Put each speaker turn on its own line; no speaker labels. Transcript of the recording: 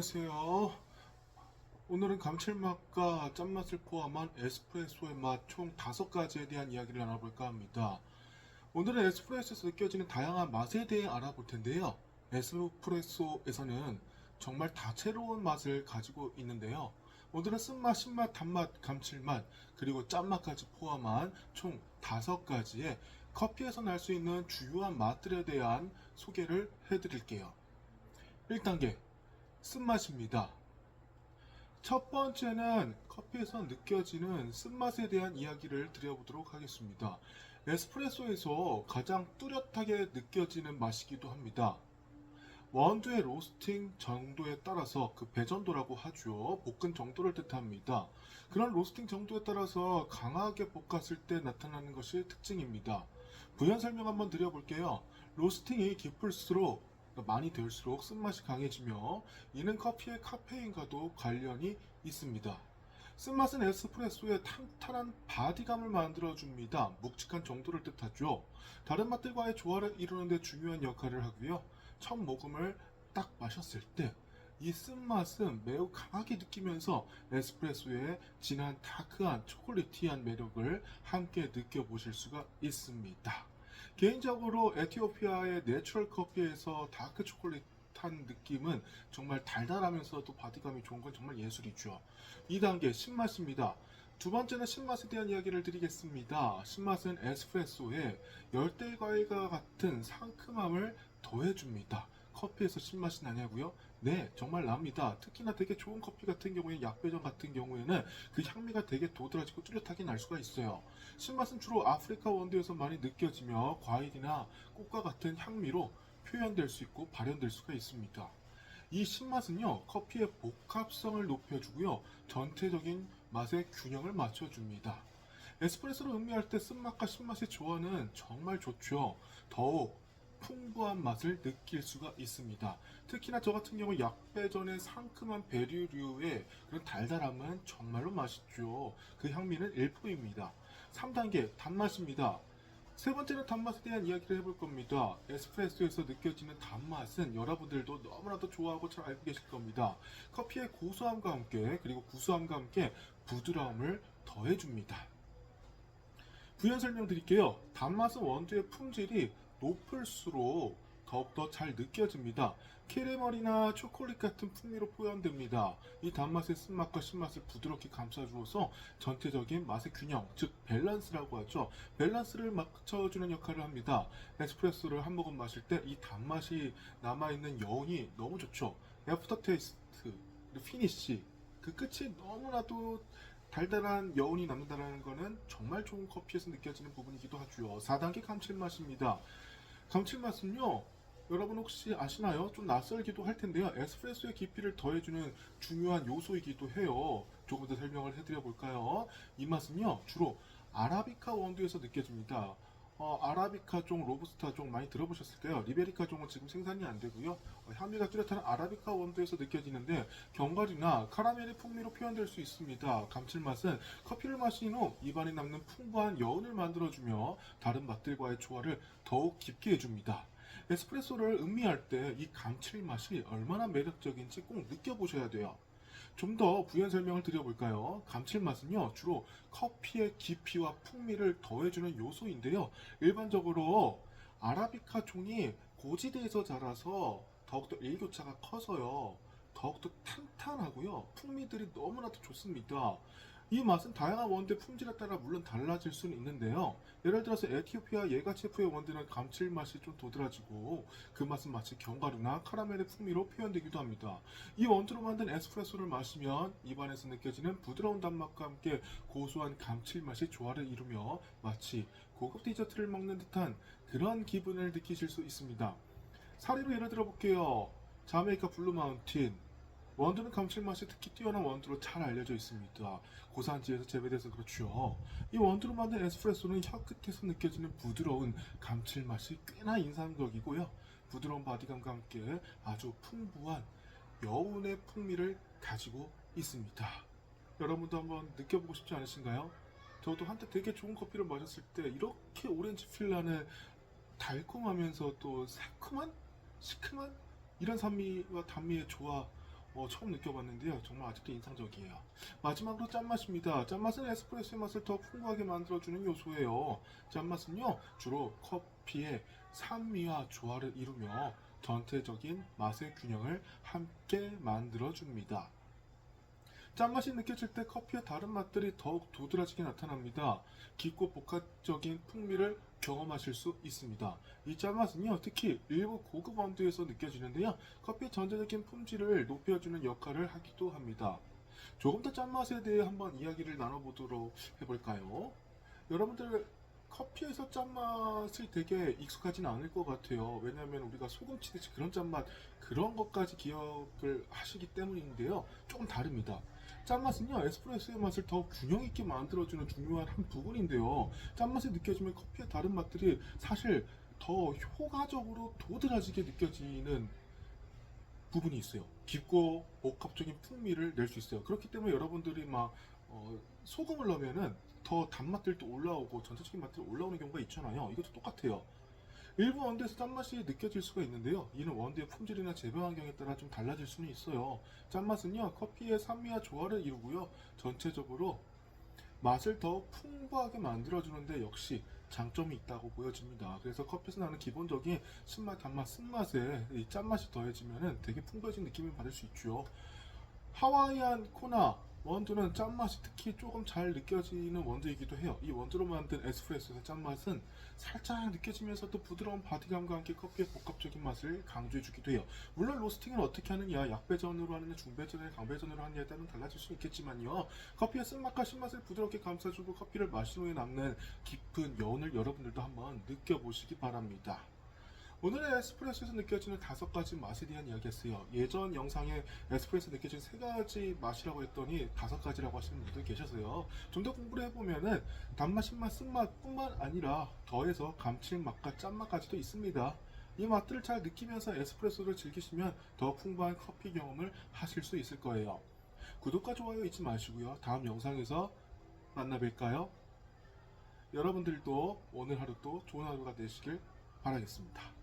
안녕하세요. 오늘은 감칠맛과 짠맛을 포함한 에스프레소의 맛 총 5가지에 대한 이야기를 나눠볼까 합니다. 오늘은 에스프레소에서 느껴지는 다양한 맛에 대해 알아볼 텐데요. 에스프레소에서는 정말 다채로운 맛을 가지고 있는데요. 오늘은 쓴맛, 신맛, 단맛, 감칠맛, 그리고 짠맛까지 포함한 총 5가지의 커피에서 날 수 있는 주요한 맛들에 대한 소개를 해드릴게요. 1단계 쓴맛입니다. 첫 번째는 커피에서 느껴지는 쓴맛에 대한 이야기를 드려보도록 하겠습니다. 에스프레소에서 가장 뚜렷하게 느껴지는 맛이기도 합니다. 원두의 로스팅 정도에 따라서 그 배전도라고 하죠. 볶은 정도를 뜻합니다. 그런 로스팅 정도에 따라서 강하게 볶았을 때 나타나는 것이 특징입니다. 부연 설명 한번 드려볼게요. 로스팅이 깊을수록 많이 될수록 쓴맛이 강해지며 이는 커피의 카페인과도 관련이 있습니다. 쓴맛은 에스프레소의 탄탄한 바디감을 만들어줍니다. 묵직한 정도를 뜻하죠. 다른 맛들과의 조화를 이루는 데 중요한 역할을 하고요. 첫 모금을 딱 마셨을 때 이 쓴맛은 매우 강하게 느끼면서 에스프레소의 진한 다크한 초콜릿티한 매력을 함께 느껴보실 수가 있습니다. 개인적으로 에티오피아의 내추럴 커피에서 다크 초콜릿한 느낌은 정말 달달하면서도 바디감이 좋은 건 정말 예술이죠. 2단계 신맛입니다. 두 번째는 신맛에 대한 이야기를 드리겠습니다. 신맛은 에스프레소에 열대과일과 같은 상큼함을 더해줍니다. 커피에서 신맛이 나냐고요? 네, 정말 납니다. 특히나 되게 좋은 커피 같은 경우에 약배전 같은 경우에는 그 향미가 되게 도드라지고 뚜렷하게 날 수가 있어요. 신맛은 주로 아프리카 원두에서 많이 느껴지며 과일이나 꽃과 같은 향미로 표현될 수 있고 발현될 수가 있습니다. 이 신맛은요, 커피의 복합성을 높여주고요, 전체적인 맛의 균형을 맞춰줍니다. 에스프레소를 음미할 때 쓴맛과 신맛의 조화는 정말 좋죠. 더욱 풍부한 맛을 느낄 수가 있습니다. 특히나 저 같은 경우 약배전의 상큼한 베리류의 그런 달달함은 정말로 맛있죠. 그 향미는 일품입니다. 3단계 단맛입니다. 세 번째는 단맛에 대한 이야기를 해볼 겁니다. 에스프레소에서 느껴지는 단맛은 여러분들도 너무나도 좋아하고 잘 알고 계실 겁니다. 커피의 고소함과 함께 그리고 구수함과 함께 부드러움을 더해줍니다. 부연 설명드릴게요. 단맛은 원두의 품질이 높을수록 더욱더 잘 느껴집니다. 캐러멜이나 초콜릿 같은 풍미로 표현됩니다. 이 단맛의 쓴맛과 신맛을 부드럽게 감싸주어서 전체적인 맛의 균형, 즉 밸런스라고 하죠. 밸런스를 맞춰주는 역할을 합니다. 에스프레소를 한 모금 마실 때 이 단맛이 남아있는 여운이 너무 좋죠. 애프터 테이스트, 피니쉬, 그 끝이 너무나도 달달한 여운이 남는다는 것은 정말 좋은 커피에서 느껴지는 부분이기도 하죠. 4단계 감칠맛입니다. 감칠맛은요, 여러분 혹시 아시나요? 좀 낯설기도 할 텐데요. 에스프레소의 깊이를 더해주는 중요한 요소이기도 해요. 조금 더 설명을 해드려 볼까요? 이 맛은요, 주로 아라비카 원두에서 느껴집니다. 아라비카 종, 로부스타 종 많이 들어보셨을까요? 리베리카 종은 지금 생산이 안 되고요. 향미가 뚜렷한 아라비카 원두에서 느껴지는데 견과류나 카라멜의 풍미로 표현될 수 있습니다. 감칠맛은 커피를 마신 후 입안에 남는 풍부한 여운을 만들어주며 다른 맛들과의 조화를 더욱 깊게 해줍니다. 에스프레소를 음미할 때 이 감칠맛이 얼마나 매력적인지 꼭 느껴보셔야 돼요. 좀 더 부연 설명을 드려볼까요? 감칠맛은요, 주로 커피의 깊이와 풍미를 더해주는 요소인데요. 일반적으로 아라비카 종이 고지대에서 자라서 더욱더 일교차가 커서요. 더욱더 탄탄하고요. 풍미들이 너무나도 좋습니다. 이 맛은 다양한 원두의 품질에 따라 물론 달라질 수는 있는데요. 예를 들어서 에티오피아 예가체프의 원두는 감칠맛이 좀 도드라지고 그 맛은 마치 견과류나 카라멜의 풍미로 표현되기도 합니다. 이 원두로 만든 에스프레소를 마시면 입안에서 느껴지는 부드러운 단맛과 함께 고소한 감칠맛이 조화를 이루며 마치 고급 디저트를 먹는 듯한 그런 기분을 느끼실 수 있습니다. 사례로 예를 들어 볼게요. 자메이카 블루 마운틴. 원두는 감칠맛이 특히 뛰어난 원두로 잘 알려져 있습니다. 고산지에서 재배돼서 그렇죠. 이 원두로 만든 에스프레소는 혀 끝에서 느껴지는 부드러운 감칠맛이 꽤나 인상적이고요. 부드러운 바디감과 함께 아주 풍부한 여운의 풍미를 가지고 있습니다. 여러분도 한번 느껴보고 싶지 않으신가요? 저도 한때 되게 좋은 커피를 마셨을 때 이렇게 오렌지 필란의 달콤하면서 또 새콤한, 시큼한 이런 산미와 단미의 조화 처음 느껴봤는데요. 정말 아직도 인상적이에요. 마지막으로 짠맛입니다. 짠맛은 에스프레소의 맛을 더 풍부하게 만들어주는 요소예요. 짠맛은요, 주로 커피의 산미와 조화를 이루며 전체적인 맛의 균형을 함께 만들어줍니다. 짠맛이 느껴질 때 커피의 다른 맛들이 더욱 도드라지게 나타납니다. 깊고 복합적인 풍미를 경험하실 수 있습니다. 이 짠맛은요, 특히 일부 고급 원두에서 느껴지는데요, 커피의 전체적인 품질을 높여주는 역할을 하기도 합니다. 조금 더 짠맛에 대해 한번 이야기를 나눠보도록 해볼까요? 여러분들 커피에서 짠맛이 되게 익숙하지는 않을 것 같아요. 왜냐하면 우리가 소금 치듯이 그런 짠맛, 그런 것까지 기억을 하시기 때문인데요. 조금 다릅니다. 짠맛은요, 에스프레소의 맛을 더 균형 있게 만들어주는 중요한 한 부분인데요. 짠맛이 느껴지면 커피의 다른 맛들이 사실 더 효과적으로 도드라지게 느껴지는 부분이 있어요. 깊고 복합적인 풍미를 낼 수 있어요. 그렇기 때문에 여러분들이 막 소금을 넣으면은 더 단맛들도 올라오고 전체적인 맛들이 올라오는 경우가 있잖아요. 이것도 똑같아요. 일부 원두에서 짠맛이 느껴질 수가 있는데요. 이는 원두의 품질이나 재배 환경에 따라 좀 달라질 수는 있어요. 짠맛은요, 커피의 산미와 조화를 이루고요. 전체적으로 맛을 더 풍부하게 만들어주는데 역시 장점이 있다고 보여집니다. 그래서 커피에서 나는 기본적인 신맛, 단맛, 쓴맛에 이 짠맛이 더해지면 되게 풍부해진 느낌을 받을 수 있죠. 하와이안 코나 원두는 짠맛이 특히 조금 잘 느껴지는 원두이기도 해요. 이 원두로 만든 에스프레소의 짠맛은 살짝 느껴지면서도 부드러운 바디감과 함께 커피의 복합적인 맛을 강조해주기도 해요. 물론 로스팅을 어떻게 하느냐, 약배전으로 하느냐, 중배전이나 강배전으로 하느냐에 따라 달라질 수 있겠지만요. 커피의 쓴맛과 신맛을 부드럽게 감싸주고 커피를 마신 후에 남는 깊은 여운을 여러분들도 한번 느껴보시기 바랍니다. 오늘의 에스프레소에서 느껴지는 5가지 맛에 대한 이야기였어요. 예전 영상에 에스프레소에서 느껴지는 3가지 맛이라고 했더니 5가지라고 하시는 분들 계셔서요. 좀 더 공부를 해보면은 단맛, 신맛, 쓴맛뿐만 아니라 더해서 감칠맛과 짠맛까지도 있습니다. 이 맛들을 잘 느끼면서 에스프레소를 즐기시면 더 풍부한 커피 경험을 하실 수 있을 거예요. 구독과 좋아요 잊지 마시고요. 다음 영상에서 만나 뵐까요? 여러분들도 오늘 하루도 좋은 하루가 되시길 바라겠습니다.